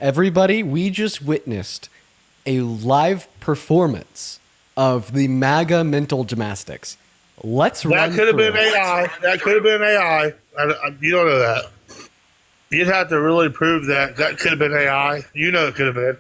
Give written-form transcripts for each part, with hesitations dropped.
Everybody, we just witnessed a live performance of the MAGA mental gymnastics. Let's run That could have through been it. AI. That could have been AI. You don't know that. You'd have to really prove that could have been AI. You know it could have been.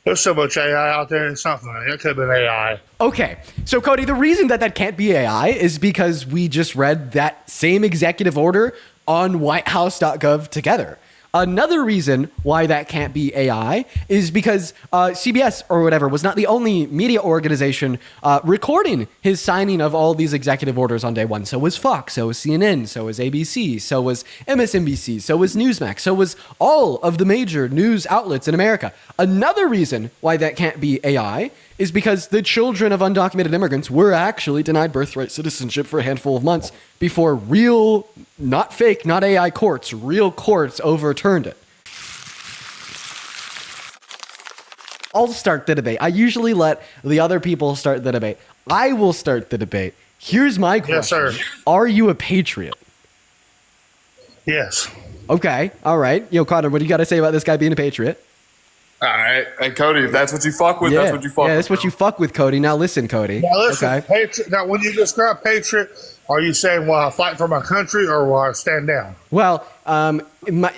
There's so much AI out there. It's not funny. That could have been AI. Okay, so Cody, the reason that can't be AI is because we just read that same executive order on whitehouse.gov together. Another reason why that can't be AI is because CBS or whatever was not the only media organization recording his signing of all these executive orders on day one. So was Fox, so was CNN, so was ABC, so was MSNBC, so was Newsmax, so was all of the major news outlets in America. Another reason why that can't be AI is because the children of undocumented immigrants were actually denied birthright citizenship for a handful of months before real, not fake, not AI courts, real courts overturned it. I'll start the debate. I usually let the other people start the debate. I will start the debate. Here's my question. Yes, sir. Are you a patriot? Yes. Okay, all right. Yo, Connor, what do you got to say about this guy being a patriot? All right. Hey, Cody, if that's what you fuck with, that's what you fuck with. Yeah, that's what you fuck with, Cody. Now listen, Cody. Now listen, okay. patriot. Now, when you describe patriot, are you saying, "Will I fight for my country," or "Will I stand down"? Well, I want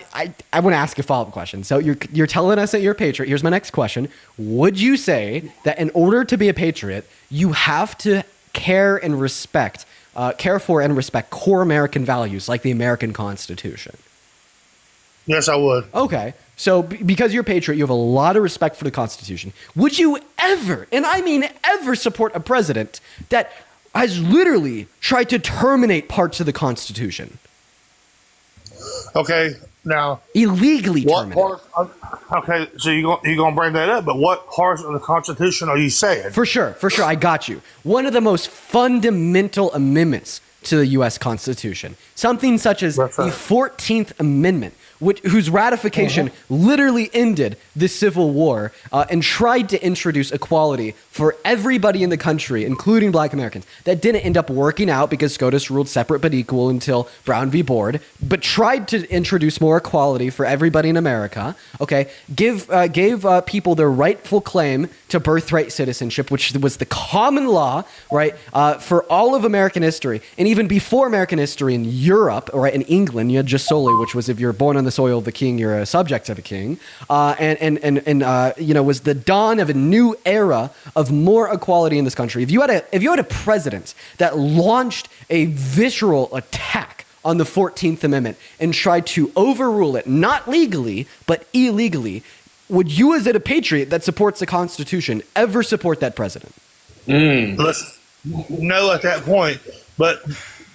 to ask a follow-up question. So you're telling us that you're a patriot. Here's my next question. Would you say that in order to be a patriot, you have to care for and respect core American values like the American Constitution? Yes, I would. Okay. So because you're a patriot, you have a lot of respect for the Constitution. Would you ever, and I mean ever, support a president that has literally tried to terminate parts of the Constitution? Okay, now Illegally what terminate. part? Okay, so you're gonna bring that up, but what parts of the Constitution are you saying? For sure. I got you. One of the most fundamental amendments to the U.S. Constitution, something such as the 14th Amendment, whose ratification literally ended the Civil War and tried to introduce equality for everybody in the country, including Black Americans. That didn't end up working out because SCOTUS ruled separate but equal until Brown v. Board, but tried to introduce more equality for everybody in America. Okay, gave people their rightful claim to birthright citizenship, which was the common law, right, for all of American history, and even before American history in Europe, right, in England, you had jus soli, which was if you're born on the soil of the king, you're a subject of the king, and was the dawn of a new era of more equality in this country. If you had a president that launched a visceral attack on the 14th Amendment and tried to overrule it, not legally, but illegally, would you, as a patriot that supports the Constitution, ever support that president? No, at that point, but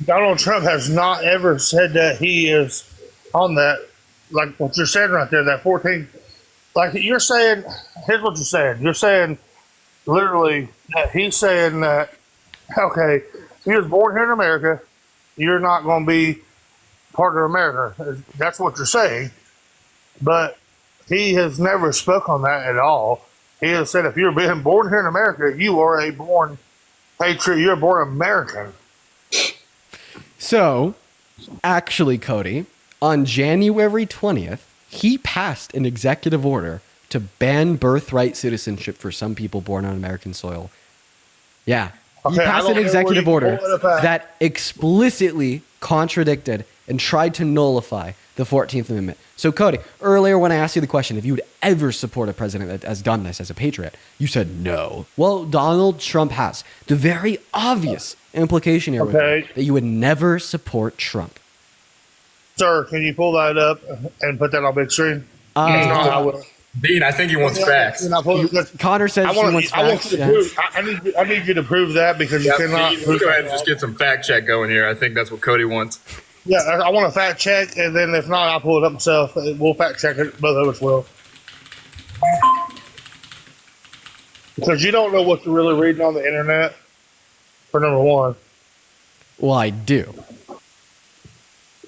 Donald Trump has not ever said that he is on that. Like what you're saying right there, that 14, like you're saying, here's what you're saying. You're saying literally that he's saying that, okay, he was born here in America, you're not going to be part of America. That's what you're saying. But he has never spoke on that at all. He has said if you're being born here in America, you are a born patriot, you're a born American. So, actually, Cody, on January 20th, he passed an executive order to ban birthright citizenship for some people born on American soil. Yeah. He passed an executive order that explicitly contradicted and tried to nullify the 14th Amendment. So, Cody, earlier when I asked you the question, if you would ever support a president that has done this as a patriot, you said no. Well, Donald Trump has. The very obvious implication here would be that you would never support Trump. Sir, can you pull that up and put that on big screen? I will. Dean, I think he wants facts. Connor says he wants facts. I need you to prove that because you cannot. Dean, we'll go ahead and just get some fact check going here. I think that's what Cody wants. Yeah, I want a fact check, and then if not, I'll pull it up myself. We'll fact check it. Both of us will. Because you don't know what you're really reading on the internet, for number one. Well, I do.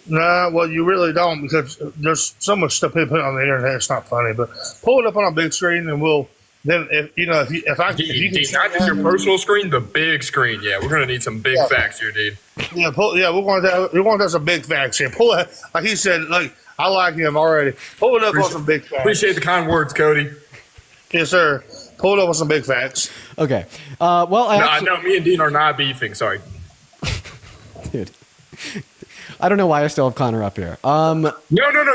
Nah, well, you really don't because there's so much stuff people put on the internet. It's not funny, but pull it up on a big screen, and we'll then if you can not just your personal screen, the big screen. Yeah, we're gonna need some big facts here, dude. Yeah, we want that some big facts here. Pull that, like he said, like I like him already. Pull it up on some big facts. Appreciate the kind words, Cody. Yes, sir. Pull it up on some big facts. Okay. Well, I know me and Dean are not beefing. Sorry. dude. I don't know why I still have Connor up here. No,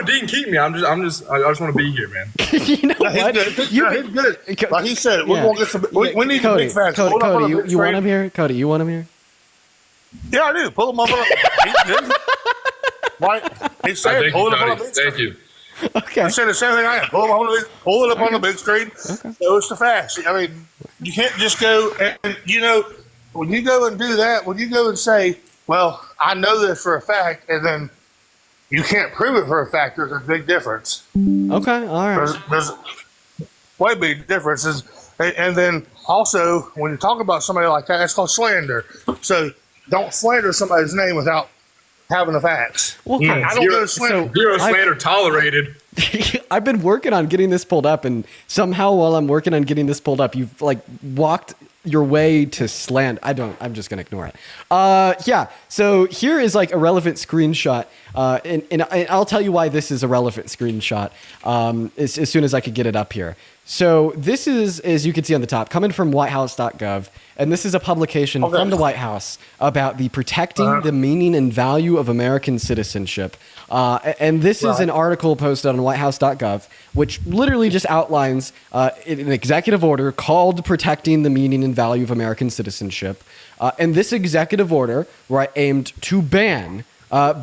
Dean, keep me. I just want to be here, man. You know what? He's good. Like he said, we're gonna get some. We need Cody, the big facts. Cody, you want him here? Cody, you want him here? Yeah, I do. Pull him up. He's good. Right? He said, pull it up on the big screen. Thank you. Okay. I said the same thing I am. Pull it up on the big screen. Okay. So it's the facts. I mean, you can't just go and when you go and do that, when you go and say, well, I know this for a fact, and then you can't prove it for a fact, there's a big difference. Okay, all right. There's way big differences. And then also, when you talk about somebody like that, it's called slander. So don't slander somebody's name without having the facts. Well, I don't go to slander. Zero slander tolerated. I've been working on getting this pulled up, and somehow while I'm working on getting this pulled up, you've like walked your way to slander. I'm just gonna ignore it. Yeah. So here is like a relevant screenshot, and I'll tell you why this is a relevant screenshot as soon as I could get it up here. So this is, as you can see on the top, coming from whitehouse.gov, and this is a publication from the White House about the protecting the meaning and value of American citizenship. And this is an article posted on whitehouse.gov, which literally just outlines an executive order called Protecting the Meaning and Value of American Citizenship. And this executive order, aimed to ban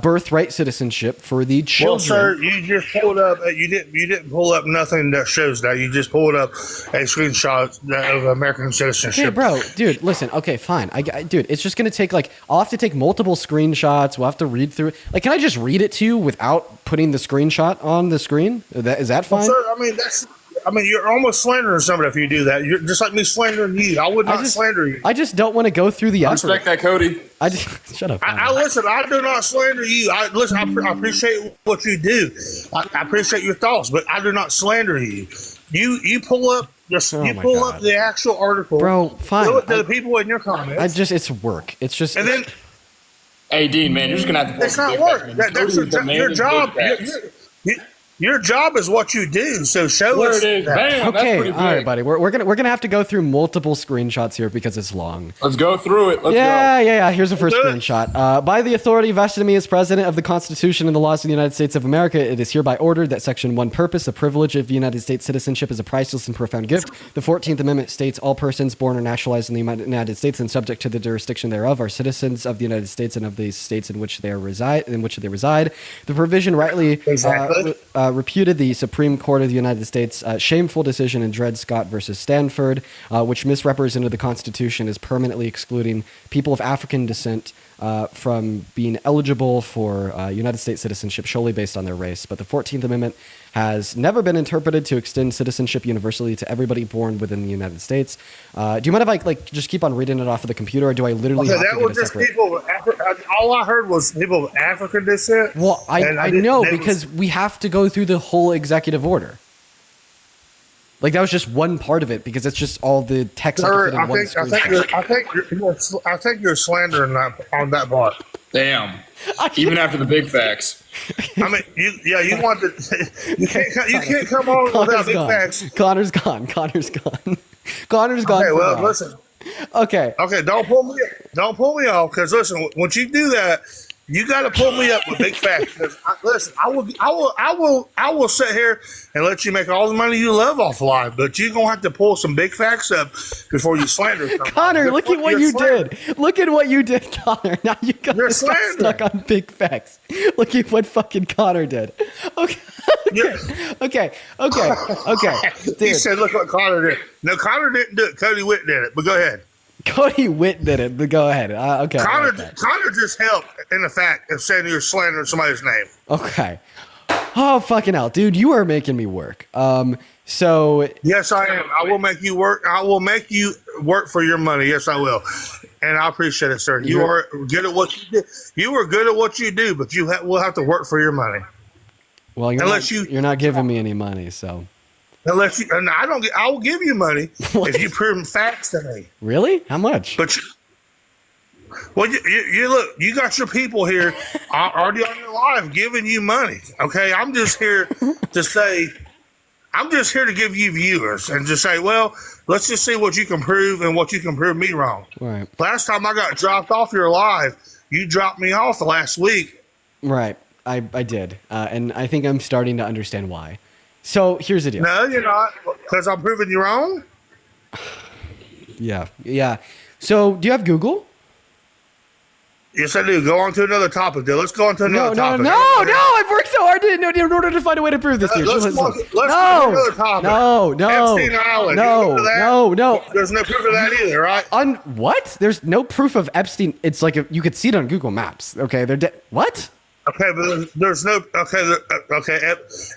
birthright citizenship for the children. Well, sir, you just pulled up. You didn't pull up nothing that shows that. You just pulled up a screenshot of American citizenship. Okay, bro, dude, listen. Okay, fine. Dude, it's just gonna take I'll have to take multiple screenshots. We'll have to read through it. Like, can I just read it to you without putting the screenshot on the screen? Is that fine? Well, sir, you're almost slandering somebody if you do that. You're just like me slandering you. I would not slander you. I just don't want to go through the effort. Respect that, Cody. Shut up. I listen. I do not slander you. I appreciate what you do. I appreciate your thoughts, but I do not slander you. You pull up. Up the actual article, bro. Fine. Show it to the people in your comments. It's work. It's just. And then. Hey, Dean, man, you're just gonna have to. It's not work. That's your job. Your job is what you do, so show us. It is. Bam, okay, all right, buddy. We're gonna have to go through multiple screenshots here because it's long. Let's go through it. Let's go. Yeah. Here's the first screenshot. By the authority vested in me as President of the Constitution and the laws of the United States of America, it is hereby ordered that Section 1 purpose, the privilege of United States citizenship is a priceless and profound gift. The 14th Amendment states all persons born or naturalized in the United States and subject to the jurisdiction thereof are citizens of the United States and of the states in which they reside. The provision rightly reputed the Supreme Court of the United States shameful decision in Dred Scott versus Stanford, which misrepresented the Constitution as permanently excluding people of African descent from being eligible for United States citizenship solely based on their race. But the 14th Amendment has never been interpreted to extend citizenship universally to everybody born within the United States. Do you mind if I just keep on reading it off of the computer, or do I literally have to get a separate? People of all I heard was people of African descent. Well, I know because we have to go through the whole executive order. Like, that was just one part of it because it's just all the text. Sir, I think you're slandering on that part. Damn. Even after the big facts. I mean, you want to. You can't come on without big facts. Connor's gone. Connor's gone. Okay, well, listen. Okay. Don't pull me off because listen, once you do that, you got to pull me up with big facts. Listen, I will sit here and let you make all the money you love offline, but you're gonna have to pull some big facts up before you slander somebody. Connor, look at what you did. Look at what you did, Connor. Now you got stuck on big facts. Look at what fucking Connor did. Okay. He said, "Look what Connor did." No, Connor didn't do it. Cody Witt did it. But go ahead. Cody Witt did it, but go ahead. Okay. Connor just helped in the fact of saying you're slandering somebody's name. Okay. Oh, fucking hell. Dude, you are making me work. So. Yes, I am. I will make you work. I will make you work for your money. Yes, I will. And I appreciate it, sir. You are good at what you do. You are good at what you do, but will have to work for your money. Well, you're not giving me any money, so. Unless I will give you money if you prove facts to me. Really? How much? But Well, you look, you got your people here already on your live giving you money. Okay, I'm just here to say, I'm just here to give you viewers and just say, well, let's just see what you can prove and what you can prove me wrong. Right. Last time I got dropped off your live, you dropped me off the last week. Right. I did. And I think I'm starting to understand why. So here's the deal. No, you're not, because I'm proving you wrong. Yeah. So do you have Google? Yes, I do. Go on to another topic, dude. Let's go on to another topic. No. I've worked so hard in order to find a way to prove this to you. Let's go on to another topic. No. Epstein Island. No. There's no proof of that either, right? On what? There's no proof of Epstein. It's like you could see it on Google Maps. Okay, they're what? Okay, but there's no okay.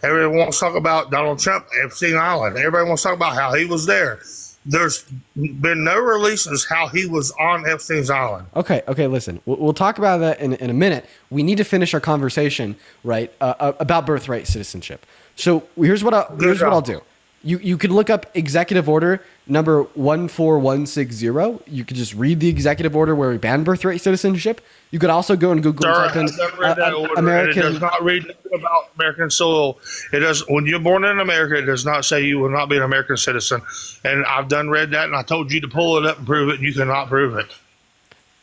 Everyone wants to talk about Donald Trump, Epstein Island. Everybody wants to talk about how he was there. There's been no releases how he was on Epstein's Island. Okay. Listen, we'll talk about that in a minute. We need to finish our conversation, right, about birthright citizenship. So here's what I'll do. You could look up executive order number 14160. You could just read the executive order where we ban birthright citizenship. You could also go on Google and type in American. It does not read about American soil. It does. When you're born in America, it does not say you will not be an American citizen. And I've read that, and I told you to pull it up and prove it. And you cannot prove it.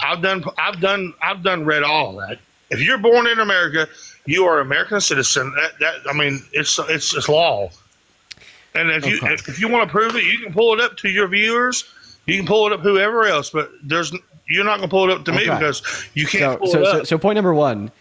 I've read all of that. If you're born in America, you are an American citizen. It's just law. And if you want to prove it, you can pull it up to your viewers. You can pull it up whoever else, but you're not going to pull it up to me because you can't pull it up. So point number one,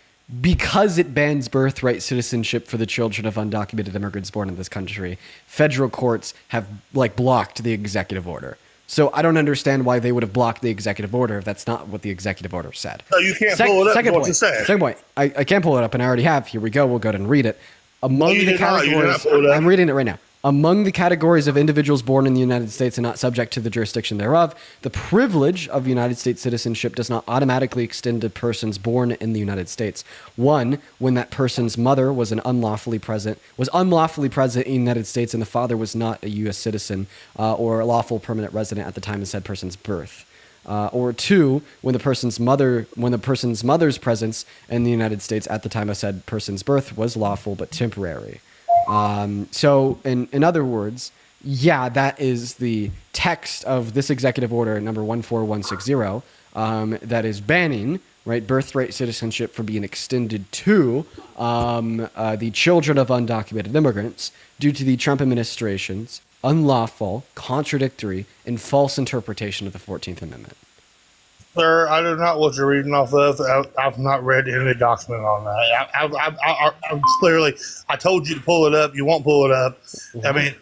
because it bans birthright citizenship for the children of undocumented immigrants born in this country, federal courts have blocked the executive order. So I don't understand why they would have blocked the executive order if that's not what the executive order said. No, you can't pull it up. Second What point. you said. Second point. I can't pull it up, and I already have. Here we go. We'll go ahead and read it. Among the categories, I'm reading it right now. Among the categories of individuals born in the United States and not subject to the jurisdiction thereof, the privilege of United States citizenship does not automatically extend to persons born in the United States. One, when that person's mother was unlawfully present in the United States and the father was not a U.S. citizen or a lawful permanent resident at the time of said person's birth. Or two, when the person's mother's presence in the United States at the time of said person's birth was lawful but temporary. So in other words, that is the text of this executive order number 14160 that is banning birthright citizenship from being extended to the children of undocumented immigrants due to the Trump administration's unlawful, contradictory, and false interpretation of the 14th Amendment. Sir, I do not what you're reading off of. I've not read any document on that. I've clearly, I told you to pull it up. You won't pull it up. I mean,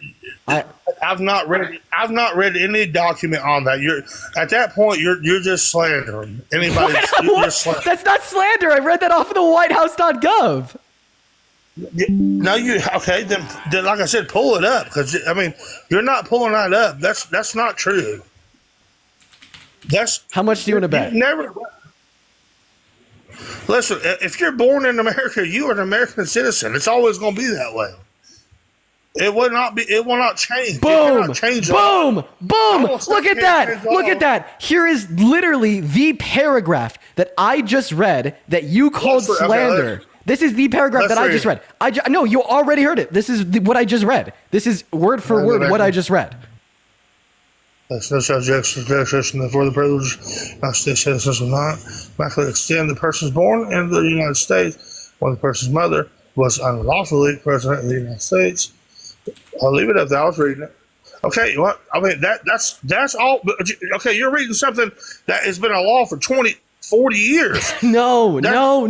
I've not read any document on that. You're at that point. You're just slandering anybody. That's not slander. I read that off of the WhiteHouse.gov. No, okay? Then, like I said, pull it up because I mean, you're not pulling that up. That's not true. How much do you want to bet? Listen, if you're born in America, you are an American citizen. It's always going to be that way. It will not be. It will not change. Boom! Change boom! Look at that! Look at that! Here is literally the paragraph that I just read that you called slander. This is the paragraph that I just read. No, you already heard it. This is what I just read. This is word for word what I just read. That's no subject to jurisdiction for the privilege of state citizens will not automatically extend the persons born in the United States when the person's mother was unlawfully present in the United States. I'll leave it up there. I was reading it. Okay, what? I mean, that's all. Okay, you're reading something that has been a law for 20, 40 years. No. That's not a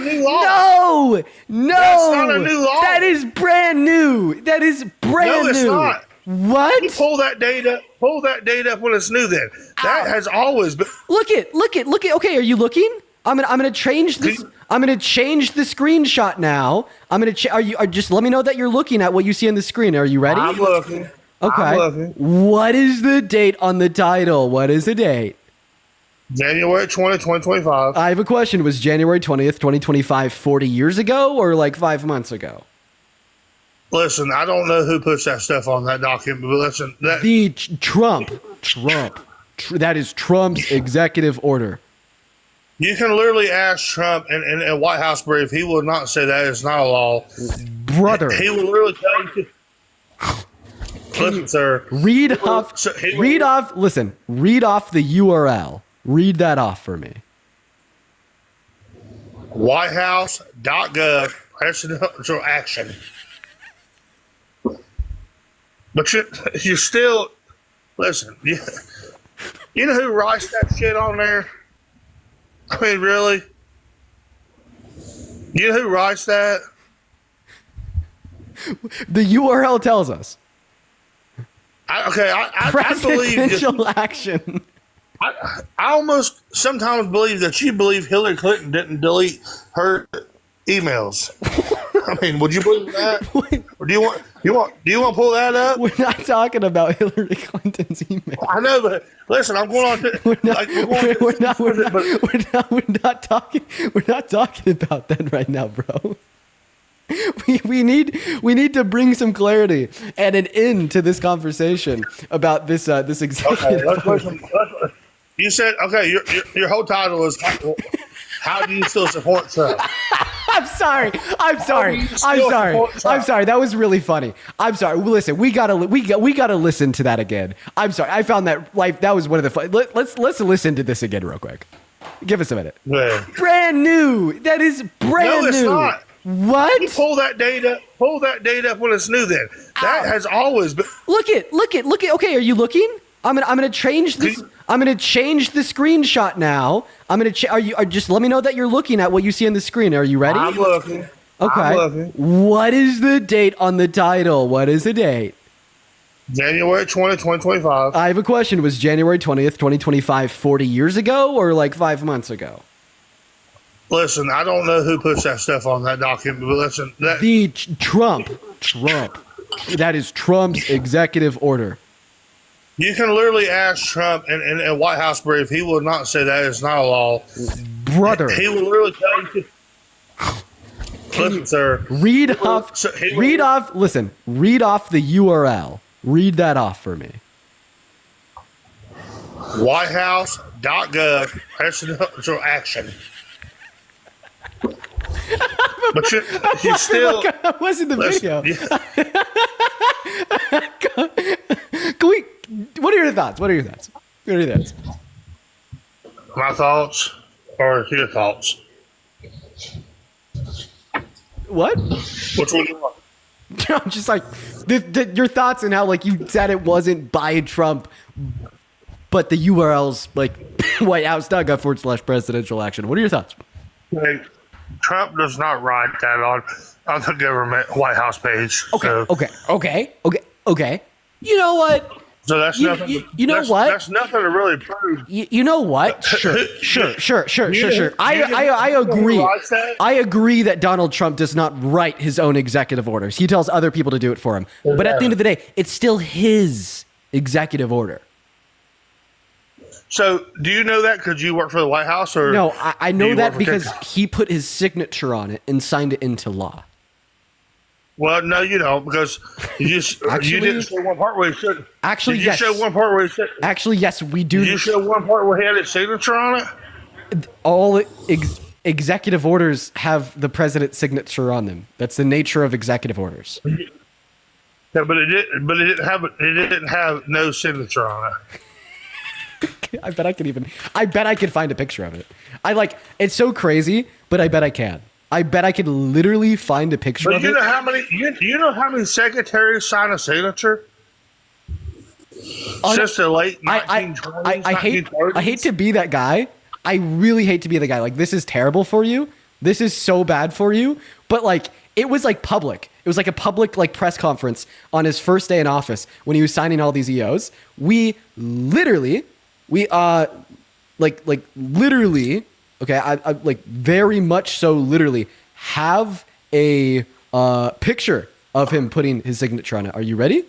new law. No. That's not a new law. That is brand new. No, it's not. What? You pull that data up when it's new. Then that has always been. Look it. Okay, are you looking? I'm gonna change this. I'm gonna change the screenshot now. Just let me know that you're looking at what you see on the screen. Are you ready? I'm looking. Okay. I'm looking. What is the date on the title? What is the date? January 20, 2025. I have a question. Was January 20th, 2025 40 years ago or like 5 months ago? Listen, I don't know who puts that stuff on that document, but listen. Trump. That is Trump's executive order. You can literally ask Trump in a White House brief. He will not say that is not a law. Brother. He will literally tell you. Listen, sir. Read off the URL. Read that off for me. WhiteHouse.gov presidential action. But you still listen. You know who writes that shit on there? I mean, really? You know who writes that? The URL tells us. I believe Presidential action. I almost sometimes believe that you believe Hillary Clinton didn't delete her emails. I mean, would you believe that? Or do you want to pull that up? We're not talking about Hillary Clinton's email. I know, but listen, I'm going on. We're not talking about that right now, bro. We need to bring some clarity and an end to this conversation about this executive. Okay, listen. You said your whole title is how do you still support Trump? I'm sorry. That was really funny. I'm sorry. Listen, we gotta listen to that again. I'm sorry. I found that that was one of the fun. Let's listen to this again real quick. Give us a minute. Yeah. Brand new. That is brand new. No, it's not. What? You pull that data up when it's new. Then that has always been. Look it. Okay, are you looking? I'm gonna change this. I'm gonna change the screenshot now. I'm gonna. Just let me know that you're looking at what you see on the screen. Are you ready? I'm looking. Okay. I'm looking. What is the date on the title? What is the date? January 20th, 2025. I have a question. Was January 20th, 2025 40 years ago or like 5 months ago? Listen, I don't know who puts that stuff on that document, but listen. Trump. That is Trump's executive order. You can literally ask Trump in a White House brief. He will not say that is not a law. Brother. He will literally tell you. Listen, sir. Read off the URL. Read that off for me. WhiteHouse.gov presidential action. But you still. That wasn't the video. What are your thoughts? My thoughts or your thoughts? What? Which one do you want? I'm just like your thoughts and how like you said it wasn't by Trump, but the URL's like whitehouse.gov /presidential action. What are your thoughts? Hey, Trump does not write that on the government White House page. Okay. You know what? So that's nothing. You know what? That's nothing to really prove. You know what? Sure. I agree. I agree that Donald Trump does not write his own executive orders. He tells other people to do it for him. But at the end of the day, it's still his executive order. So do you know that because you work for the White House? Or no, I know that because he put his signature on it and signed it into law. Well, no, you don't, because you didn't show one part where he should. Actually, yes. Did you show one part where he said? Actually, yes, we do. Did you show one part where he had his signature on it? All executive orders have the president's signature on them. That's the nature of executive orders. Yeah, but it didn't have no signature on it. I bet I could find a picture of it. It's so crazy, but I bet I can. I bet I could literally find a picture of it. But you know how many secretaries sign a signature? Since the late 1920s, I hate to be that guy. I really hate to be the guy. Like, this is terrible for you. This is so bad for you. But like, it was like public. It was like a public like press conference on his first day in office when he was signing all these EOs. We literally, okay, I like very much so literally have a picture of him putting his signature on it. Are you ready?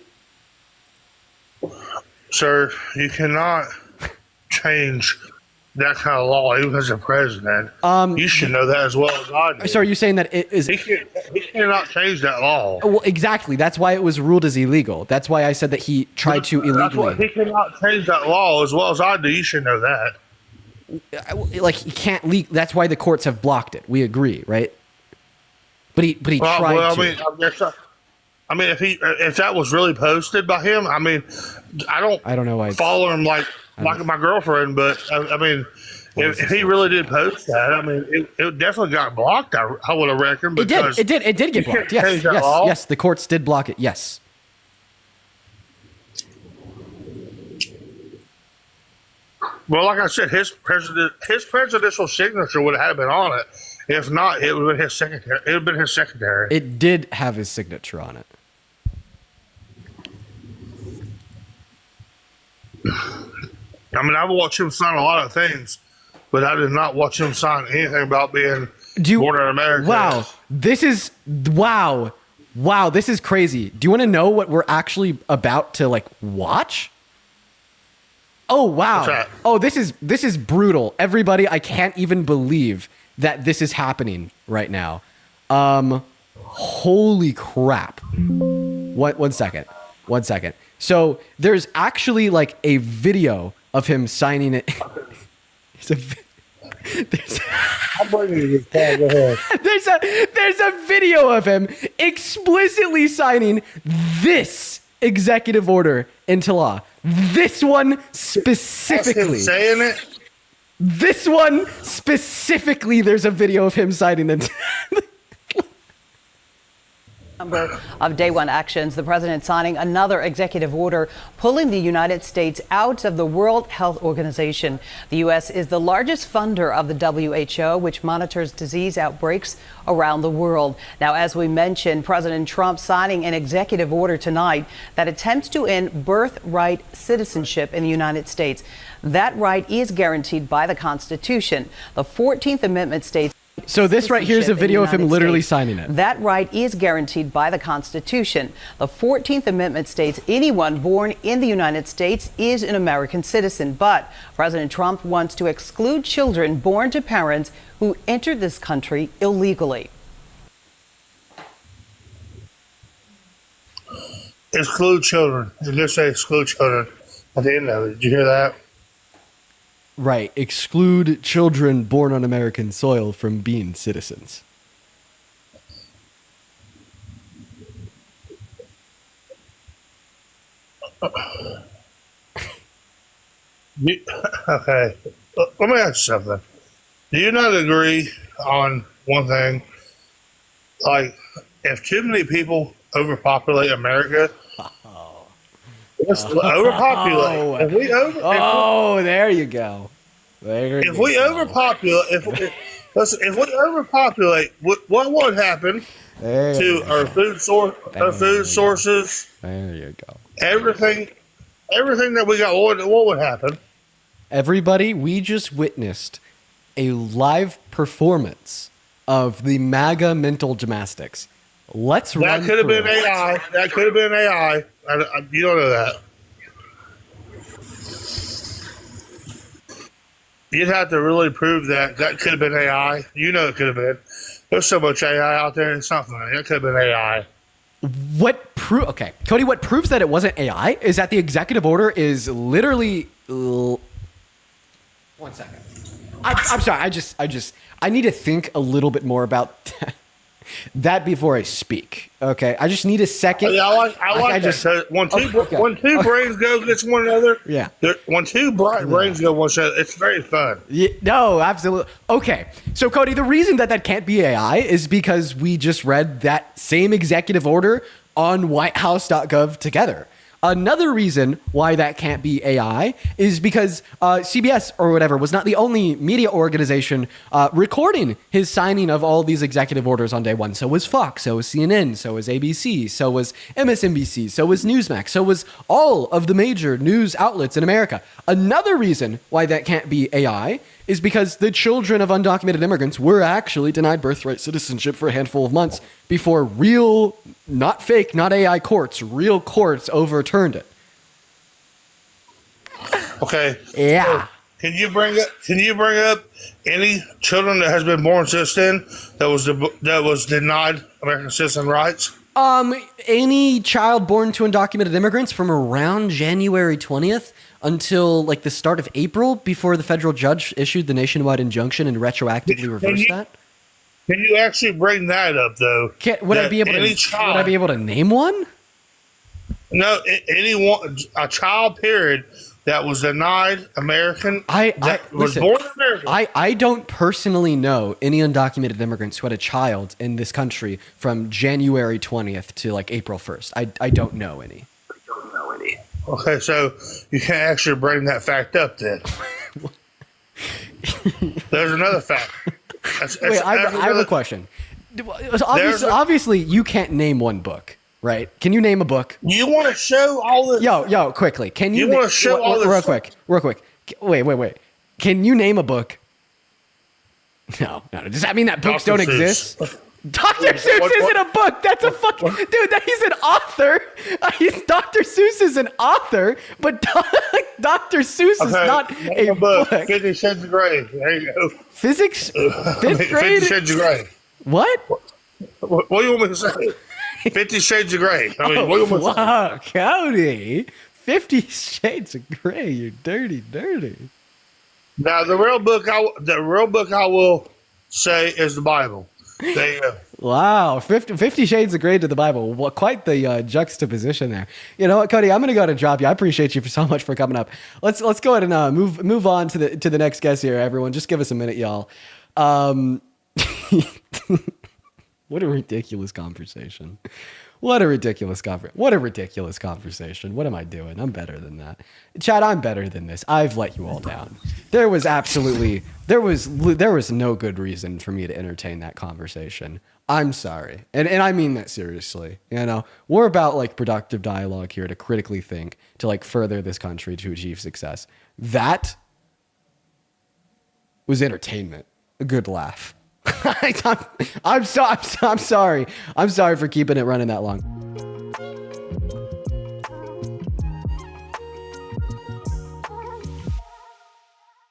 Sir, you cannot change that kind of law, even as a president. You should know that as well as I do. So are you saying that it is? He cannot change that law. Well, exactly. That's why it was ruled as illegal. That's why I said that he tried to illegally. He cannot change that law as well as I do. You should know that. Like he can't leak. That's why the courts have blocked it. We agree, right? But he tried to. I mean, if that was really posted by him, I mean, I don't know why follow him like my girlfriend, but I mean, if he really did post that, I mean, it definitely got blocked. I would have reckoned. It did get blocked. Yes. The courts did block it. Yes. Well, like I said, his presidential signature would have been on it. If not, it would have been his secretary. It would have been his secretary. It did have his signature on it. I mean, I've watched him sign a lot of things, but I did not watch him sign anything about being born in America. Wow, this is crazy. Do you want to know what we're actually about to watch? Oh wow! Oh, this is brutal. Everybody, I can't even believe that this is happening right now. Holy crap! One second. So there's actually a video of him signing it. I'm bringing you this. Go ahead. There's a video of him explicitly signing this executive order into law. This one specifically. That's him saying it? This one specifically, there's a video of him signing it. Number of day one actions, the president signing another executive order pulling the United States out of the World Health Organization. The U.S. is the largest funder of the WHO, which monitors disease outbreaks around the world. Now, as we mentioned, President Trump signing an executive order tonight that attempts to end birthright citizenship in the United States. That right is guaranteed by the Constitution. The 14th Amendment states. So this right here is a video of him literally signing it. That right is guaranteed by the Constitution. The 14th Amendment states anyone born in the United States is an American citizen. But President Trump wants to exclude children born to parents who entered this country illegally. Exclude children. You just say exclude children at the end of it. Did you hear that? Right. Exclude children born on American soil from being citizens. Okay. Let me ask you something. Do you not agree on one thing? If too many people overpopulate America, let's overpopulate. There you go. If we overpopulate, what would happen to our food sources? There you go. Everything that we got. What would happen? Everybody, we just witnessed a live performance of the MAGA mental gymnastics. That could have been AI. That could have been AI. You don't know that. You'd have to really prove that could have been AI. You know it could have been. There's so much AI out there. It's not funny. It could have been AI. Okay, Cody, what proves that it wasn't AI is that the executive order is literally... 1 second. I'm sorry. I need to think a little bit more about that before I speak. Okay, I just need a second. Yeah, I like that. So when two brains go against one another, yeah. When two brains go against one another, it's very fun. Yeah, no, absolutely. Okay, so Cody, the reason that can't be AI is because we just read that same executive order on WhiteHouse.gov together. Another reason why that can't be AI is because CBS or whatever was not the only media organization recording his signing of all these executive orders on day one. So was Fox, so was CNN, so was ABC, so was MSNBC, so was Newsmax, so was all of the major news outlets in America. Another reason why that can't be AI is because the children of undocumented immigrants were actually denied birthright citizenship for a handful of months before real, not fake, not AI courts, real courts overturned it. Okay. Yeah. Can you bring up any children that has been born since then that was denied American citizen rights? Any child born to undocumented immigrants from around January 20th until like the start of April, before the federal judge issued the nationwide injunction and retroactively reversed that. Can you actually bring that up though? Would I be able to name one? No, anyone, a child period that was denied American. Listen, born in America. I don't personally know any undocumented immigrants who had a child in this country from January 20th to like April 1st. I don't know any. Okay, so you can't actually bring that fact up then. There's another fact. Wait, I have a question. Obviously, you can't name one book, right? Can you name a book? You want to show all the... Yo, quickly. Can you want to show all the... Real quick. Wait. Can you name a book? No. Does that mean that books don't exist? Dr. Seuss isn't a book. That's a fucking... Dude, he's an author. Dr. Seuss is an author, but Dr. Seuss is not a book. 50 Shades of Grey. There you go. Physics? Fifth grade? 50 Shades of Grey. What? What do you want me to say? 50 Shades of Grey. I mean, what do you want me to say? Wow, Cody. 50 Shades of Grey. You're dirty. Now, the real book I will say is the Bible. There you go. Wow, 50 Shades of Grey to the Bible. Well, quite the juxtaposition there. You know what, Cody? I'm going to go ahead and drop you. I appreciate you so much for coming up. Let's go ahead and move on to the next guest here, everyone. Just give us a minute, y'all. What a ridiculous conversation. What a ridiculous conversation. What am I doing? I'm better than that. Chad, I'm better than this. I've let you all down. There was no good reason for me to entertain that conversation. I'm sorry. And I mean that seriously. You know, we're about like productive dialogue here to critically think, to like further this country to achieve success. That was entertainment. A good laugh. I'm sorry. I'm sorry for keeping it running that long.